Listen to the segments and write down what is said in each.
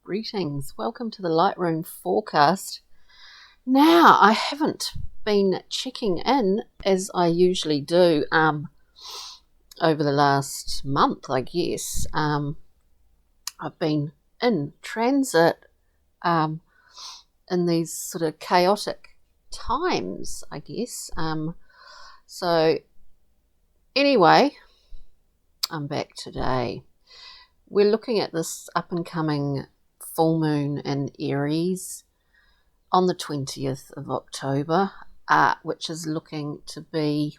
Greetings. Welcome to the Lightroom forecast. Now, I haven't been checking in as I usually do over the last month, I guess. I've been in transit in these sort of chaotic times, I guess. So anyway, I'm back today. We're looking at this up-and-coming full moon in Aries on the 20th of October, which is looking to be,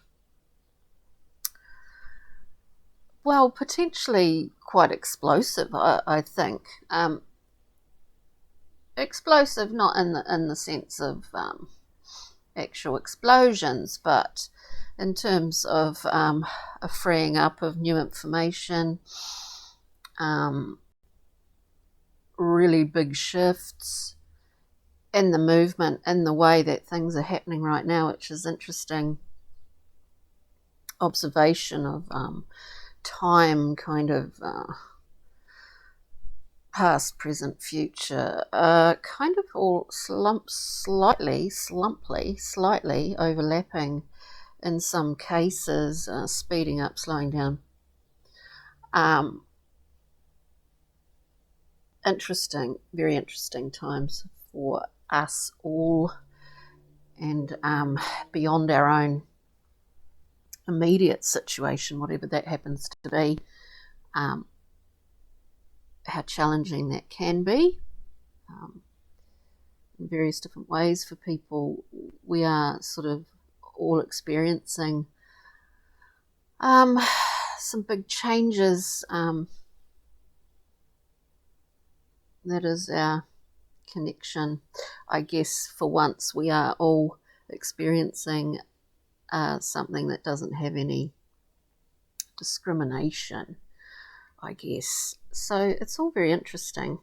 well, potentially quite explosive, I think. Explosive not in the sense of actual explosions, but in terms of a freeing up of new information, really big shifts in the movement, in the way that things are happening right now, which is interesting observation of time, kind of past, present, future, kind of all slightly overlapping in some cases, speeding up, slowing down. Interesting, very interesting times for us all, and beyond our own immediate situation, whatever that happens to be, how challenging that can be in various different ways for people. We are sort of all experiencing some big changes. That is our connection. I guess for once we are all experiencing something that doesn't have any discrimination, I guess. So it's all very interesting.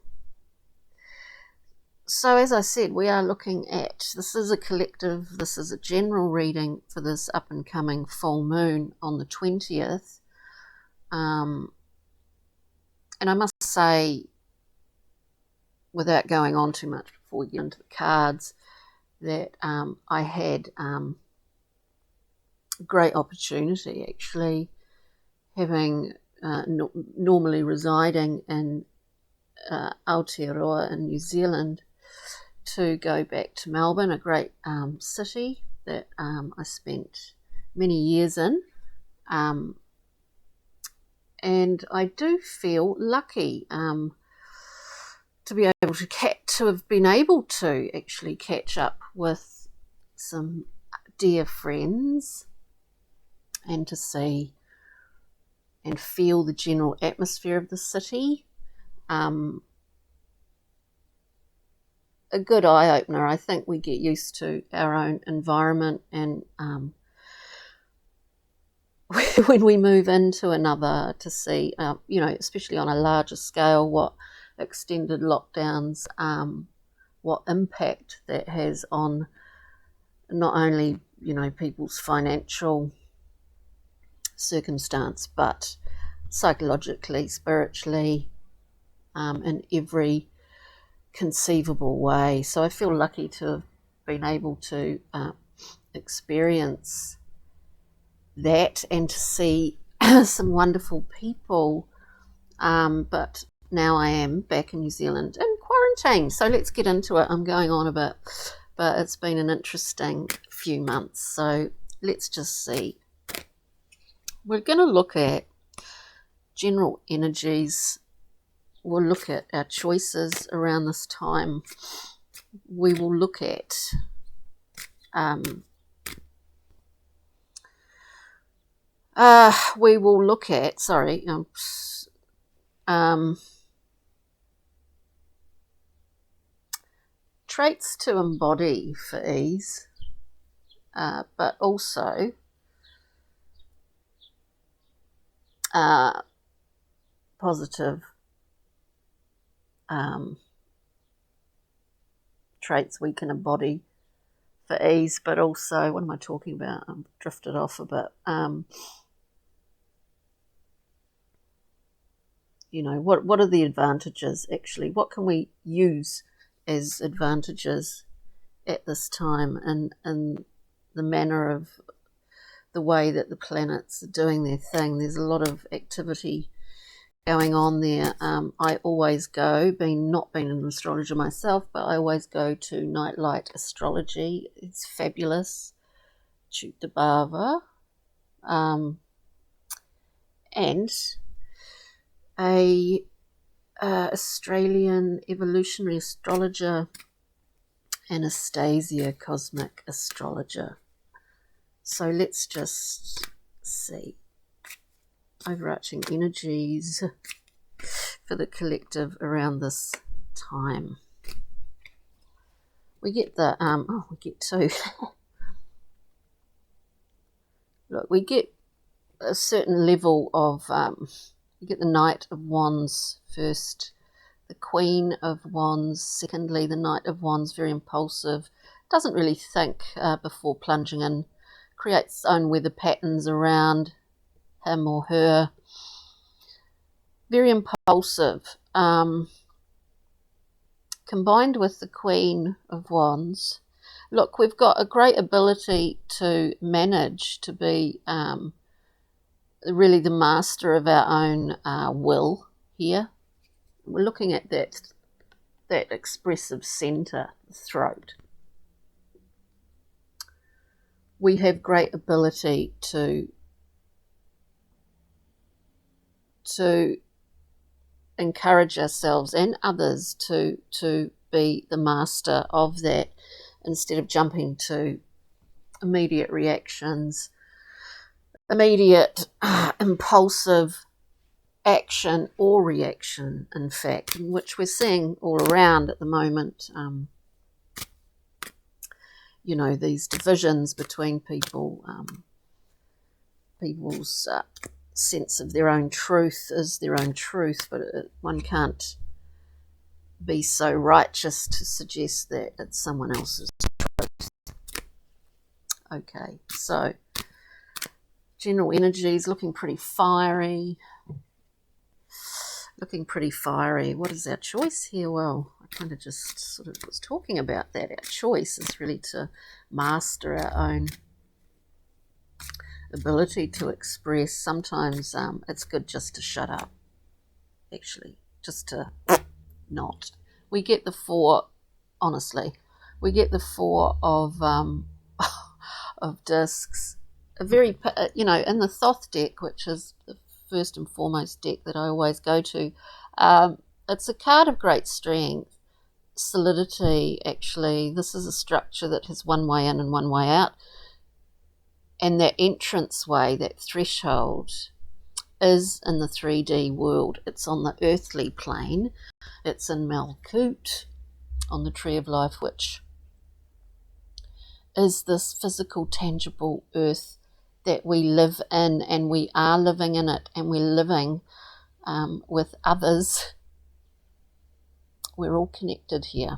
So as I said, we are looking at, this is a collective, this is a general reading for this up and coming full moon on the 20th. And I must say, without going on too much before we get into the cards, that I had great opportunity, actually, having normally residing in Aotearoa in New Zealand, to go back to Melbourne, a great city that I spent many years in. And I do feel lucky to be able to have been able to actually catch up with some dear friends, and to see and feel the general atmosphere of the city. A good eye-opener. I think we get used to our own environment, and when we move into another, to see, especially on a larger scale, what extended lockdowns, what impact that has on not only, people's financial circumstance, but psychologically, spiritually, in every conceivable way. So I feel lucky to have been able to experience that, and to see some wonderful people, but now I am back in New Zealand in quarantine, so let's get into it. I'm going on a bit, but it's been an interesting few months, so let's just see. We're going to look at general energies. We'll look at our choices around this time. We will look at traits to embody for ease, but also positive traits we can embody for ease, but also, what am I talking about? I've drifted off a bit. You know, what are the advantages actually? What can we use as advantages at this time, and the manner of the way that the planets are doing their thing? There's a lot of activity going on there. I always go, not being an astrologer myself, but I always go to Nightlight Astrology. It's fabulous. Chute de Bava. And a Australian evolutionary astrologer, Anastasia, cosmic astrologer. So let's just see. Overarching energies for the collective around this time. We get the we get two. Look, we get a certain level of you get the Knight of Wands first, the Queen of Wands secondly. The Knight of Wands, very impulsive, doesn't really think before plunging in, creates its own weather patterns around him or her, very impulsive. Combined with the Queen of Wands, look, we've got a great ability to manage, to be really the master of our own will here. We're looking at that expressive centre, the throat. We have great ability to encourage ourselves and others to be the master of that, instead of jumping to immediate reactions, immediate impulsive action or reaction, in fact, which we're seeing all around at the moment. You know, these divisions between people, people's sense of their own truth is their own truth, but one can't be so righteous to suggest that it's someone else's truth. Okay, so general energies looking pretty fiery. What is our choice here? Well, I kind of just sort of was talking about that. Our choice is really to master our own ability to express. Sometimes it's good just to shut up, actually, just to not. We get the four, honestly, we get the four of of discs, a very, you know, in the Thoth deck, which is the first and foremost deck that I always go to. It's a card of great strength, solidity, actually. This is a structure that has one way in and one way out. And that entrance way, that threshold, is in the 3D world. It's on the earthly plane. It's in Malkut, on the Tree of Life, which is this physical, tangible earth that we live in, and we are living in it, and we're living with others. We're all connected here.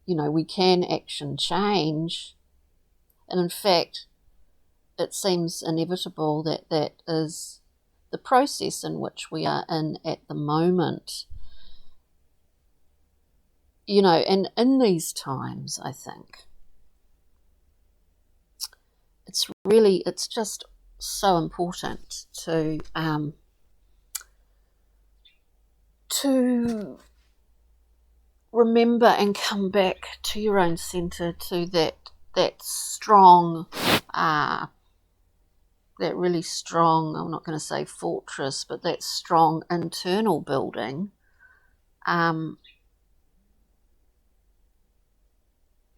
You know, we can action change, and in fact, it seems inevitable that that is the process in which we are in at the moment. You know, and in these times, I think it's just so important to remember and come back to your own centre, to that strong, that really strong, I'm not going to say fortress, but that strong internal building.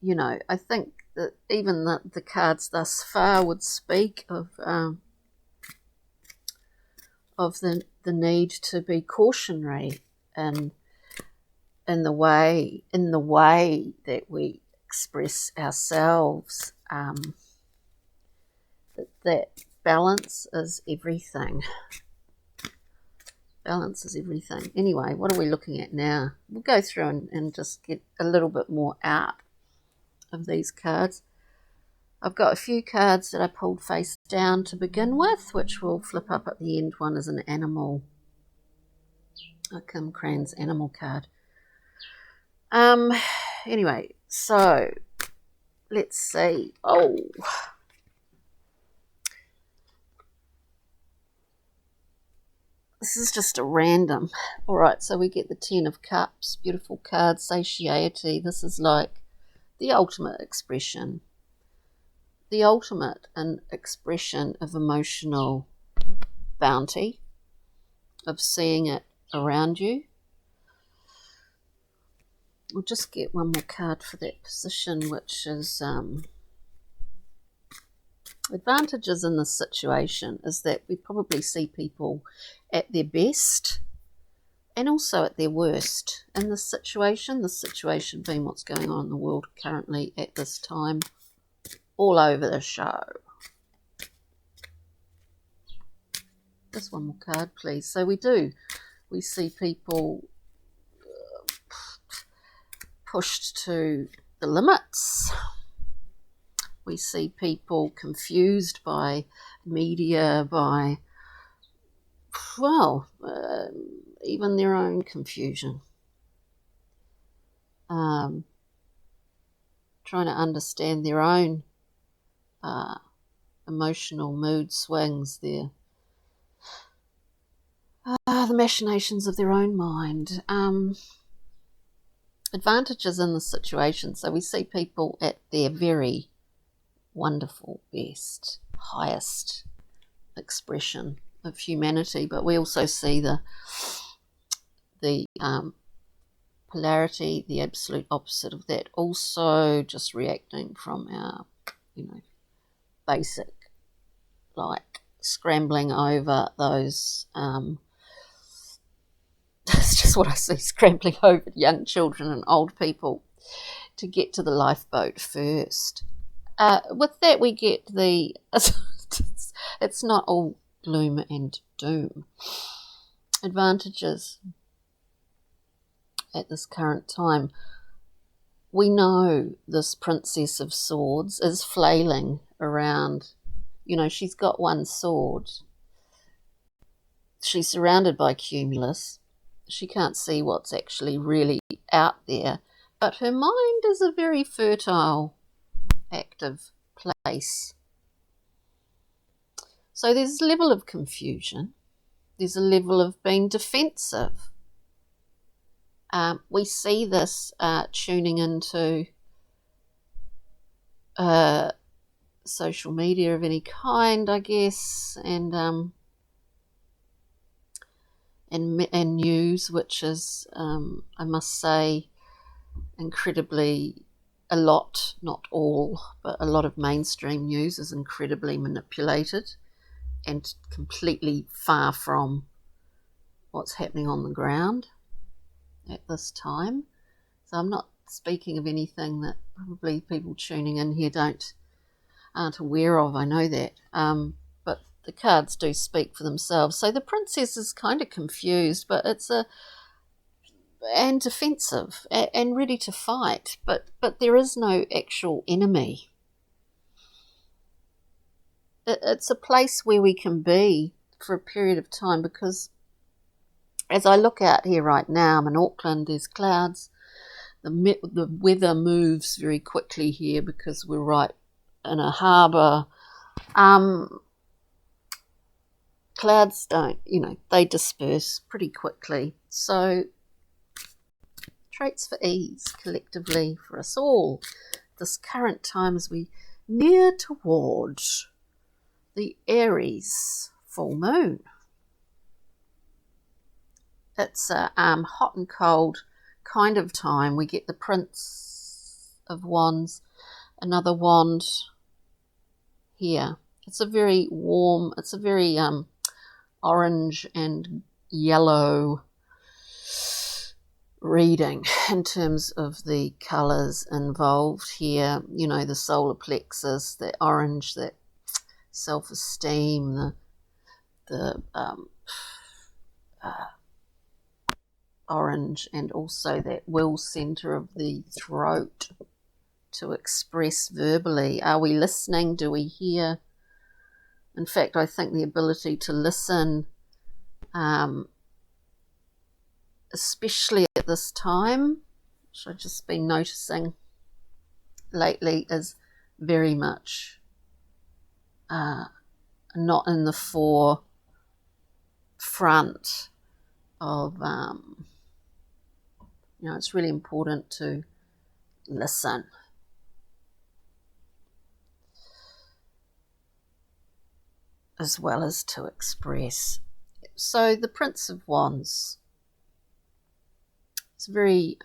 You know, I think that even the cards thus far would speak of the need to be cautionary in the way that we express ourselves. That balance is everything. Balance is everything. Anyway, what are we looking at now? We'll go through and just get a little bit more out of these cards. I've got a few cards that I pulled face down to begin with, which will flip up at the end. One is an animal, a Kim Cran's animal card. Anyway, so let's see. Oh, this is just a random. All right, so we get the Ten of Cups, beautiful card, satiety. This is like the ultimate expression. The ultimate expression of emotional bounty, of seeing it around you. We'll just get one more card for that position, which is advantages in this situation is that we probably see people at their best and also at their worst in this situation being what's going on in the world currently at this time, all over the show. Just one more card, please. So we see people pushed to the limits. We see people confused by media, by, well, even their own confusion. Trying to understand their own emotional mood swings, the machinations of their own mind. Advantages in the situation. So we see people at their very wonderful best, highest expression of humanity, but we also see the polarity, the absolute opposite of that, also just reacting from our, basic, like scrambling over those that's just what I see, scrambling over young children and old people to get to the lifeboat first. With that, we get the, it's not all gloom and doom. Advantages at this current time. We know this Princess of Swords is flailing around. She's got one sword. She's surrounded by cumulus. She can't see what's actually really out there, but her mind is a very fertile, active place. So there's a level of confusion. There's a level of being defensive. We see this tuning into social media of any kind, I guess, and news, which is, I must say, incredibly, a lot, not all, but a lot of mainstream news is incredibly manipulated and completely far from what's happening on the ground at this time. So I'm not speaking of anything that probably people tuning in here aren't aware of. I know that. But the cards do speak for themselves. So the princess is kind of confused, but and defensive and ready to fight, but there is no actual enemy. It's a place where we can be for a period of time, because as I look out here right now, I'm in Auckland, there's clouds. The weather moves very quickly here because we're right in a harbour. Clouds don't, they disperse pretty quickly. So traits for ease collectively for us all this current time as we near towards the Aries full moon. It's a hot and cold kind of time. We get the Prince of Wands, another wand here. It's a very warm, it's a very orange and yellow reading in terms of the colours involved here. The solar plexus, the orange, that self-esteem, the orange, and also that will centre of the throat to express verbally? Are we listening? Do we hear? In fact, I think the ability to listen, especially at this time, which I've just been noticing lately, is very much not in the forefront of, it's really important to listen. As well as to express. So the Prince of Wands, it's very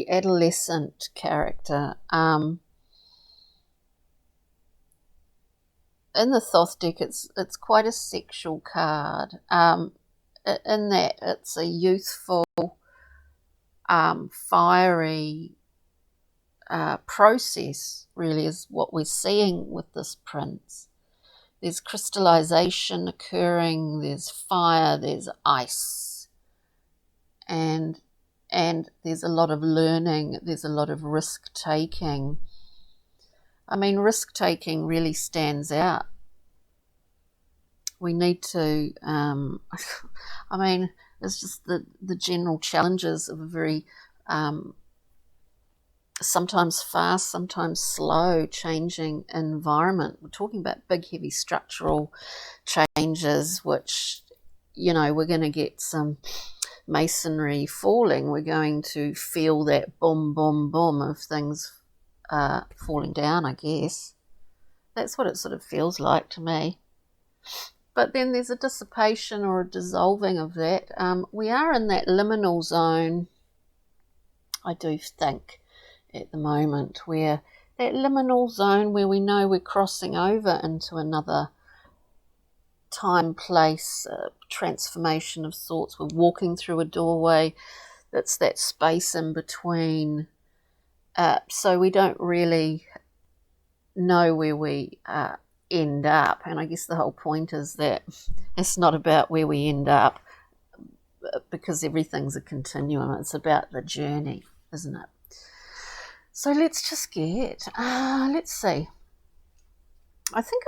adolescent character. In the Thoth deck, it's quite a sexual card. In that it's a youthful, fiery process, really, is what we're seeing with this prince. There's crystallization occurring, there's fire, there's ice, and there's a lot of learning, there's a lot of risk-taking. I mean, risk-taking really stands out. We need to, it's just the general challenges of a very sometimes fast, sometimes slow changing environment. We're talking about big, heavy structural changes, which, we're going to get some masonry falling. We're going to feel that boom, boom, boom of things falling down, I guess. That's what it sort of feels like to me. But then there's a dissipation or a dissolving of that. We are in that liminal zone, I do think, at the moment, where that liminal zone where we know we're crossing over into another time, place, transformation of sorts. We're walking through a doorway. That's that space in between. So we don't really know where we end up. And I guess the whole point is that it's not about where we end up, because everything's a continuum. It's about the journey, isn't it? So let's just get, let's see. I think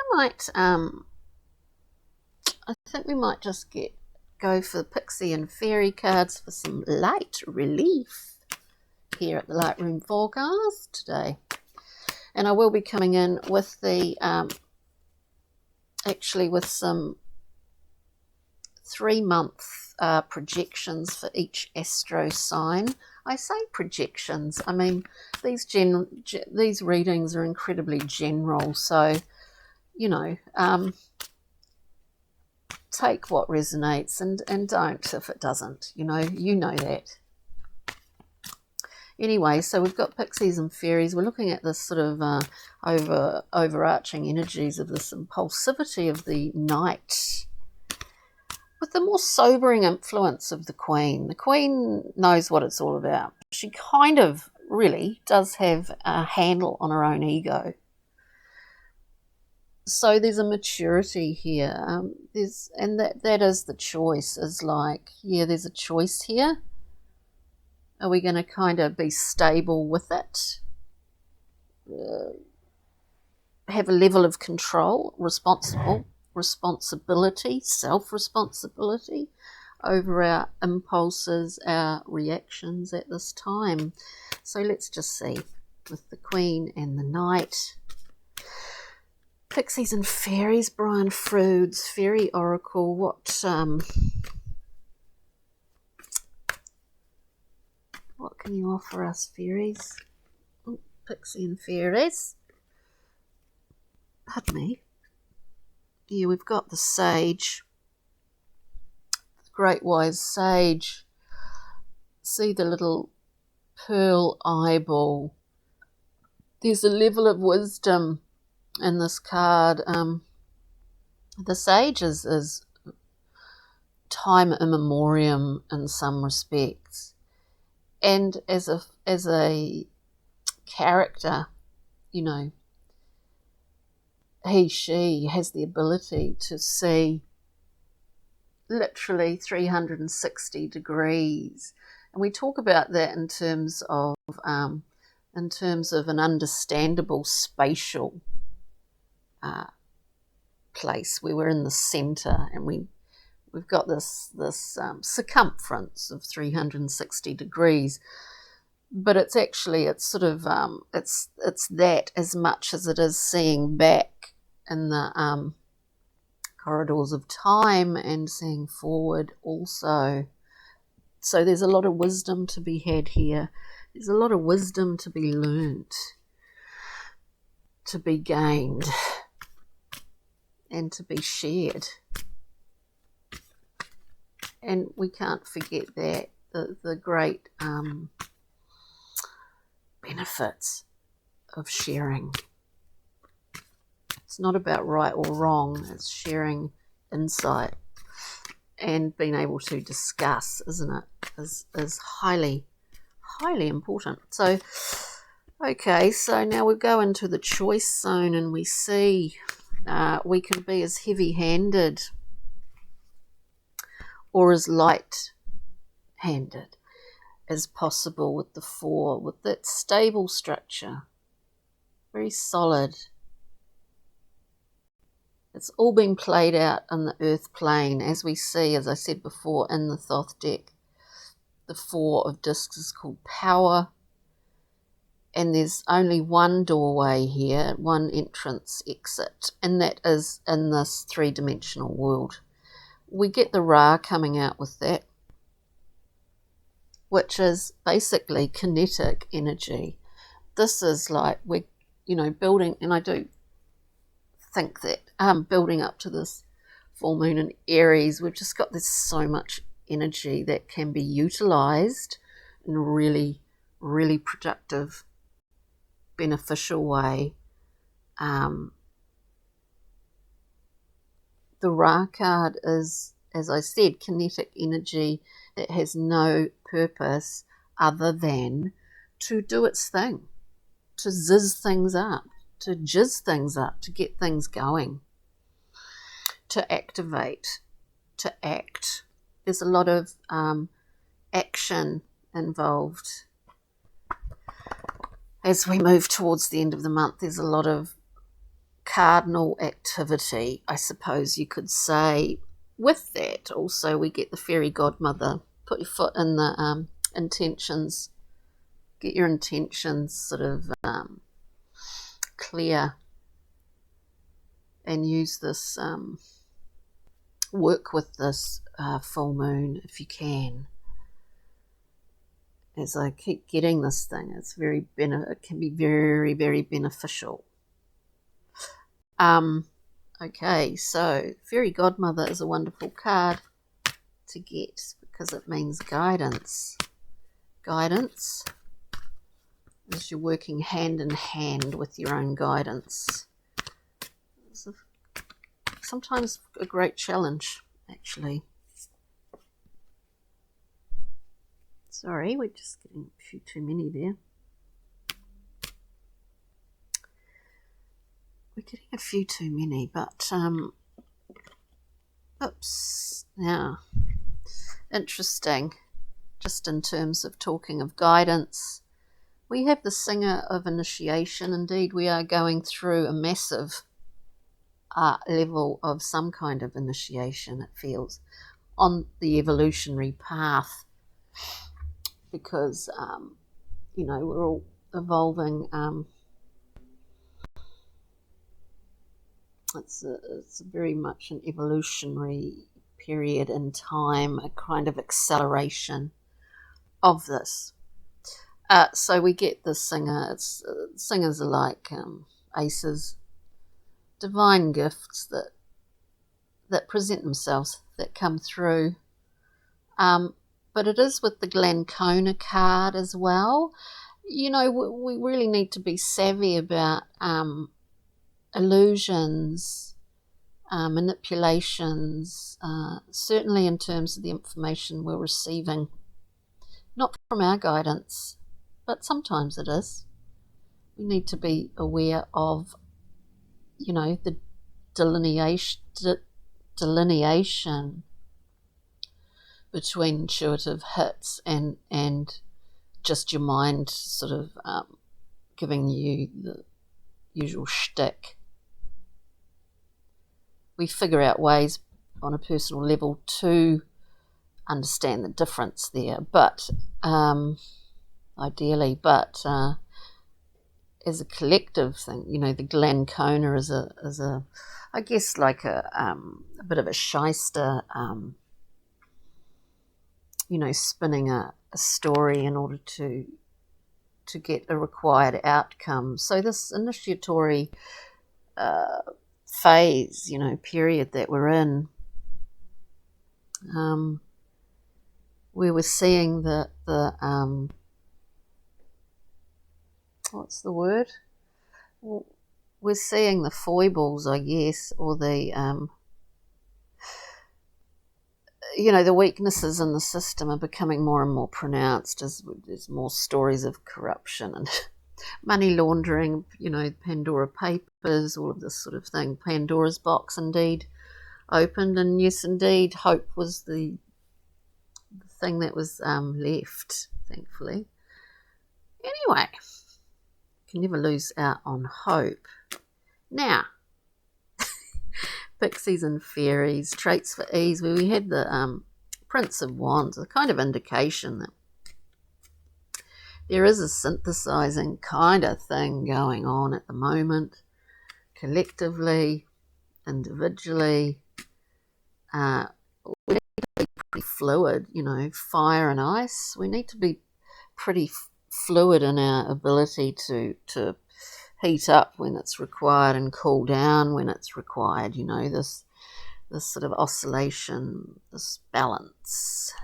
we might just go for Pixie and Fairy cards for some light relief here at the Lightroom forecast today. And I will be coming in with the, with some 3-month projections for each astro sign. I say projections, I mean these readings are incredibly general, so take what resonates and don't if it doesn't. You know that. Anyway, so we've got pixies and fairies. We're looking at this sort of overarching energies of this impulsivity of the knight, with the more sobering influence of the Queen. The Queen knows what it's all about. She kind of really does have a handle on her own ego. So there's a maturity here. That is the choice. Is like, yeah, there's a choice here. Are we going to kind of be stable with it? Have a level of control, responsibility, self-responsibility over our impulses, our reactions at this time. So let's just see with the Queen and the Knight. Pixies and Fairies, Brian Froude's Fairy Oracle. What can you offer us, fairies? Oh, Pixie and Fairies. Pardon me. Here we've got the Sage, the Great Wise Sage. See the little pearl eyeball. There's a level of wisdom in this card. The Sage is time immemorial in some respects, and as a character, she has the ability to see literally 360 degrees And we talk about that in terms of an understandable spatial place where we're in the centre, and we've got this circumference of 360 degrees, but it's sort of it's that as much as it is seeing back in the corridors of time and seeing forward also. So there's a lot of wisdom to be had here. There's a lot of wisdom to be learnt, to be gained, and to be shared. And we can't forget that, the great benefits of sharing. It's not about right or wrong, it's sharing insight and being able to discuss, isn't it, is highly, highly important. So, okay, so now we go into the choice zone and we see we can be as heavy-handed or as light-handed as possible with the 4, with that stable structure, very solid. It's all been played out on the earth plane, as we see, as I said before, in the Thoth deck. The 4 of discs is called power, and there's only one doorway here, one entrance exit, and that is in this 3-dimensional world. We get the Ra coming out with that, which is basically kinetic energy. This is like we're, building, and I do think that building up to this full moon in Aries, we've just got this so much energy that can be utilised in a really, really productive, beneficial way. The Ra card is, as I said, kinetic energy that has no purpose other than to do its thing, to zizz things up, to jizz things up, to get things going, to activate, to act. There's a lot of action involved. As we move towards the end of the month, there's a lot of cardinal activity, I suppose you could say. With that, also, we get the fairy godmother. Put your foot in the intentions. Get your intentions sort of clear, and use this, work with this full moon if you can. As I keep getting this thing, it can be very, very beneficial. Okay, so Fairy Godmother is a wonderful card to get because it means guidance. Guidance is you're working hand in hand with your own guidance. It's sometimes a great challenge, actually. Sorry, we're just getting a few too many there. We're getting a few too many, but oops, now, interesting, just in terms of talking of guidance, we have the Singer of Initiation. Indeed, we are going through a massive level of some kind of initiation, it feels, on the evolutionary path, because, we're all evolving. It's very much an evolutionary period in time, a kind of acceleration of this. So we get the Singer. Singers are like aces, divine gifts that present themselves, that come through. But it is with the Glancona card as well. We really need to be savvy about illusions, manipulations, certainly in terms of the information we're receiving, not from our guidance, but sometimes it is. We need to be aware of, the delineation between intuitive hits and just your mind sort of giving you the usual shtick. We figure out ways on a personal level to understand the difference there, but ideally, but as a collective thing, you know, the Glancona is a I guess like a bit of a shyster, you know, spinning a story in order to get a required outcome. So this initiatory phase, you know, period that we're in, where we're seeing the what's the word? Well, we're seeing the foibles, I guess, or the you know, the weaknesses in the system are becoming more and more pronounced as there's more stories of corruption and money laundering, you know, Pandora Papers, all of this sort of thing. Pandora's box indeed opened, and yes, indeed, hope was the thing that was left, thankfully. Anyway, can never lose out on hope. Now, Pixies and Fairies, traits for ease, where we had the Prince of Wands, a kind of indication that there is a synthesizing kind of thing going on at the moment, collectively, individually. We need to be pretty fluid, you know, fire and ice. We need to be pretty fluid in our ability to heat up when it's required and cool down when it's required, you know, this sort of oscillation, this balance.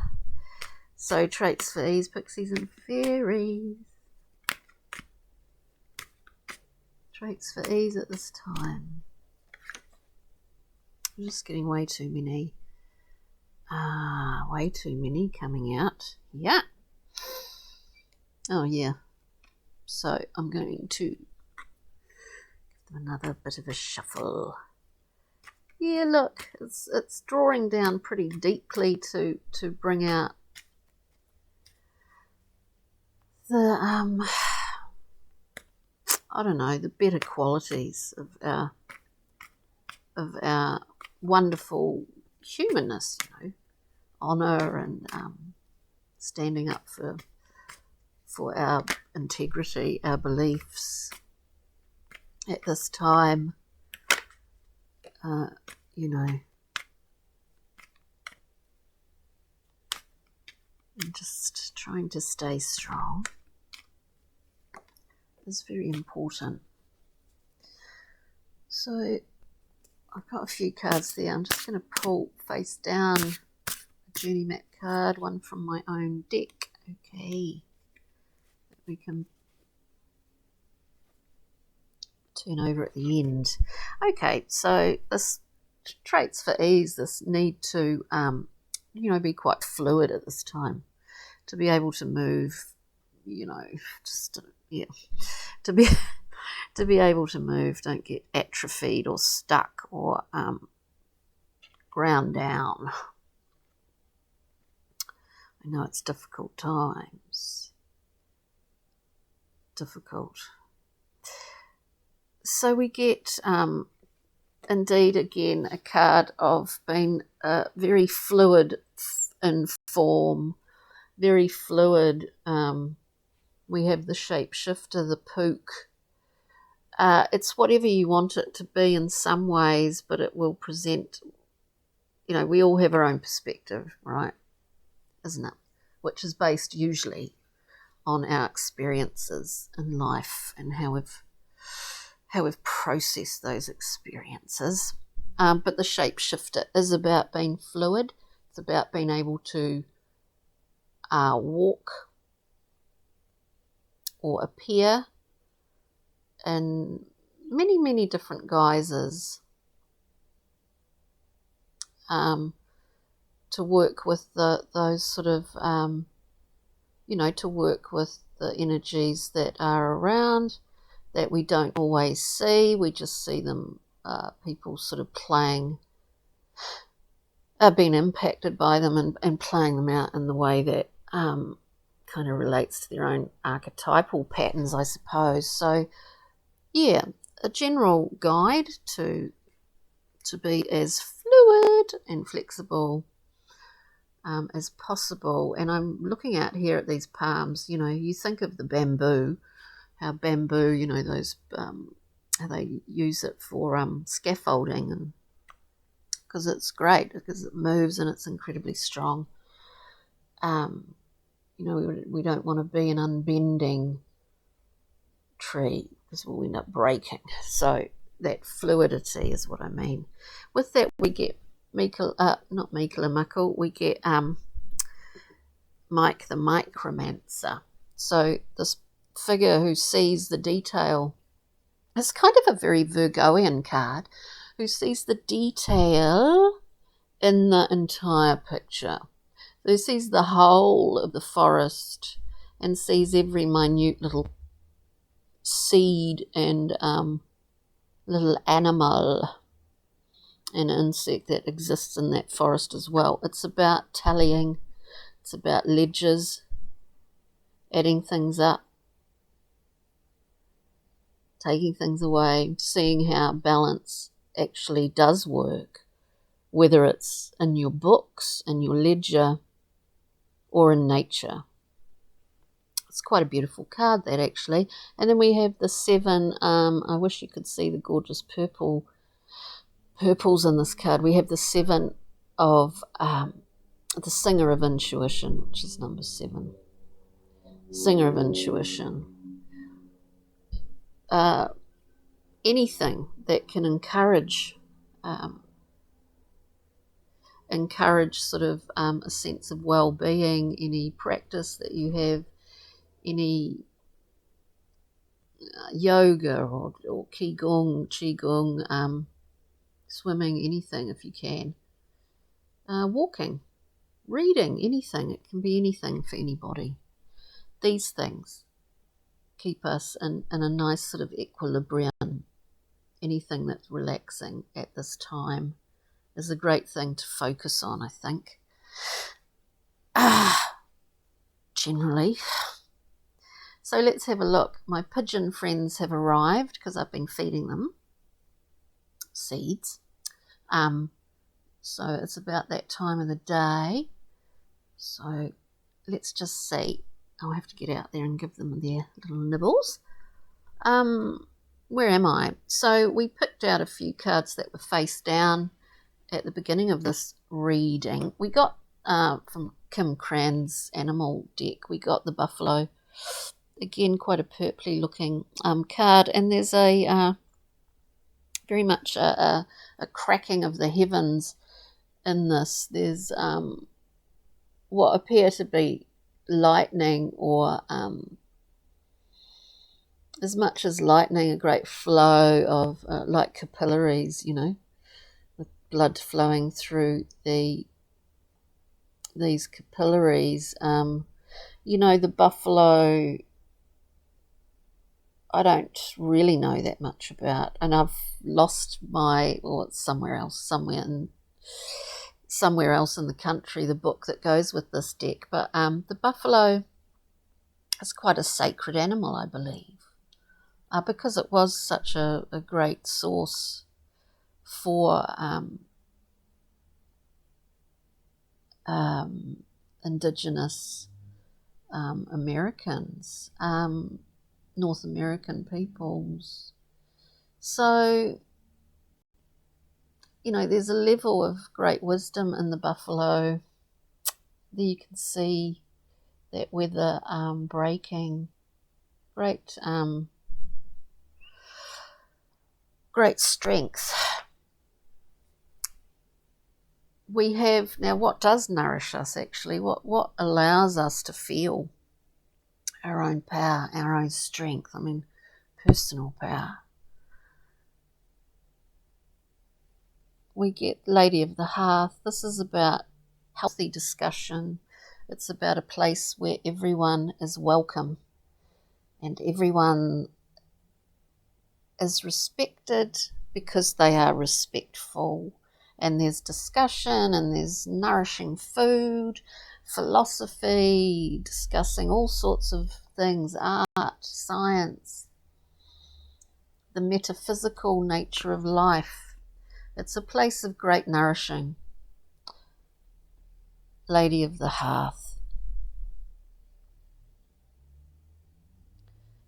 So traits for ease, Pixies and Fairies. Traits for ease at this time. I'm just getting way too many coming out. Yeah. Oh yeah. So I'm going to give them another bit of a shuffle. Yeah, look, it's drawing down pretty deeply to bring out the I don't know, the better qualities of our wonderful humanness, you know, honour and standing up for our integrity, our beliefs at this time, you know, and just trying to stay strong is very important. So I've got a few cards there. I'm just going to pull face down a Journey Map card, one from my own deck. Okay, we can turn over at the end. Okay, so this traits for ease, this need to, you know, be quite fluid at this time, to be able to move, you know, just, yeah, to be able to move, don't get atrophied or stuck or ground down. I know it's difficult times. Difficult. So we get, indeed, again, a card of being very fluid in form, very fluid. We have the shapeshifter, the Pook. It's whatever you want it to be in some ways, but it will present, you know, we all have our own perspective, right? Isn't it? Which is based usually on our experiences in life and how we've processed those experiences. But the shapeshifter is about being fluid. It's about being able to walk or appear in many, many different guises, to work with those sort of, you know, to work with the energies that are around that we don't always see. We just see them, people sort of playing are being impacted by them and playing them out in the way that kind of relates to their own archetypal patterns, I suppose. So, yeah, a general guide to be as fluid and flexible as possible. And I'm looking out here at these palms. You know, you think of the bamboo, how bamboo, you know, those how they use it for scaffolding, and because it's great because it moves and it's incredibly strong. You know, we don't want to be an unbending tree because we'll end up breaking. So that fluidity is what I mean. With that, we get not Michael, we get Mike the Micromancer. So this figure who sees the detail, it's kind of a very Virgoian card, who sees the detail in the entire picture. Who sees the whole of the forest and sees every minute little seed and little animal and insect that exists in that forest as well. It's about tallying, it's about ledgers, adding things up, taking things away, seeing how balance actually does work, whether it's in your books, in your ledger, or in nature. It's quite a beautiful card, that, actually. And then we have the 7. I wish you could see the gorgeous purples in this card. We have the 7 of the Singer of Intuition, which is number 7. Singer of Intuition. Anything that can encourage sort of a sense of well-being, any practice that you have, any yoga or qigong, swimming, anything if you can, walking, reading, anything. It can be anything for anybody. These things keep us in a nice sort of equilibrium. Anything that's relaxing at this time is a great thing to focus on, I think. Generally. So let's have a look. My pigeon friends have arrived because I've been feeding them seeds. So it's about that time of the day. So let's just see. I'll have to get out there and give them their little nibbles. Where am I? So we picked out a few cards that were face down at the beginning of this reading. We got from Kim Cran's animal deck, we got the buffalo. Again, quite a purpley looking card, and there's a very much a cracking of the heavens in this. There's what appear to be lightning, or as much as lightning, a great flow of like capillaries, you know, with blood flowing through these capillaries. You know, the buffalo, I don't really know that much about, and I've lost it's somewhere else in the country, the book that goes with this deck. But the buffalo is quite a sacred animal, I believe, because it was such a great source for Indigenous Americans, North American peoples. So, you know, there's a level of great wisdom in the buffalo. There you can see that weather breaking, great strength. We have now, what does nourish us actually, what allows us to feel our own power, our own strength, I mean personal power. We get Lady of the Hearth. This is about healthy discussion. It's about a place where everyone is welcome and everyone is respected because they are respectful, and there's discussion, and there's nourishing food, philosophy, discussing all sorts of things, art, science, the metaphysical nature of life. It's a place of great nourishing. Lady of the Hearth.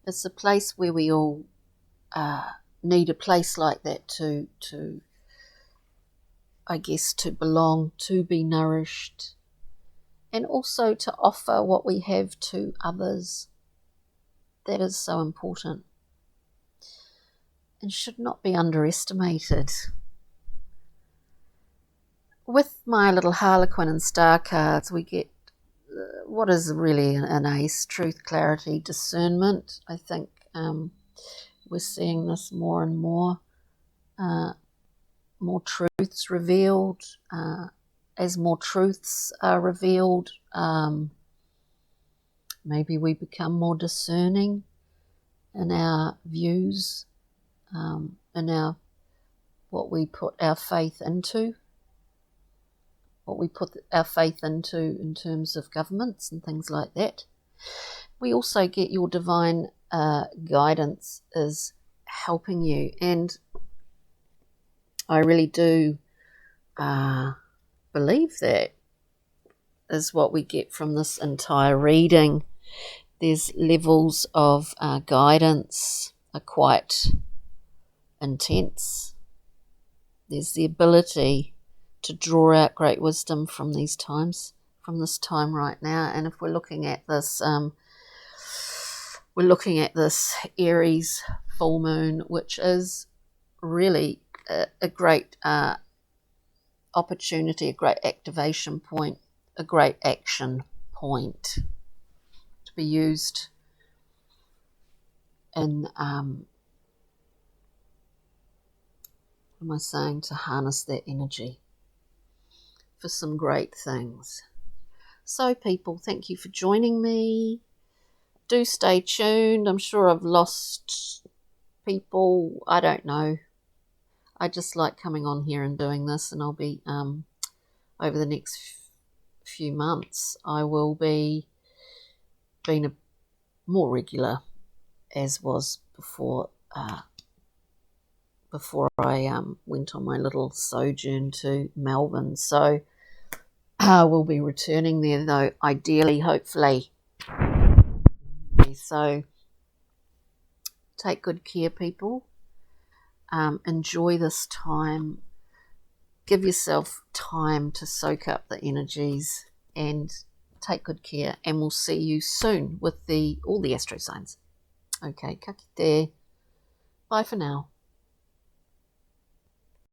It's a place where we all need a place like that to I guess, to belong, to be nourished, and also to offer what we have to others. That is so important and should not be underestimated. With my little Harlequin and star cards, we get what is really an ace: truth, clarity, discernment. I think we're seeing this more and more. More truths revealed. As more truths are revealed, maybe we become more discerning in our views, in our what we put our faith into. What we put our faith into in terms of governments and things like that. We also get your divine guidance is helping you, and I really do believe that is what we get from this entire reading. There's levels of guidance are quite intense. There's the ability to draw out great wisdom from these times, from this time right now. And if we're looking at this, Aries full moon, which is really a great opportunity, a great activation point, a great action point to be used in, what am I saying, to harness that energy for some great things. So people, thank you for joining me. Do stay tuned. I'm sure I've lost people. I don't know. I just like coming on here and doing this, and I'll be, over the next few months, I will be being a more regular, as was before I went on my little sojourn to Melbourne. So I will be returning there, though, ideally, hopefully. So take good care, people. Enjoy this time. Give yourself time to soak up the energies and take good care. And we'll see you soon with all the astro signs. Okay, ka kite. Bye for now.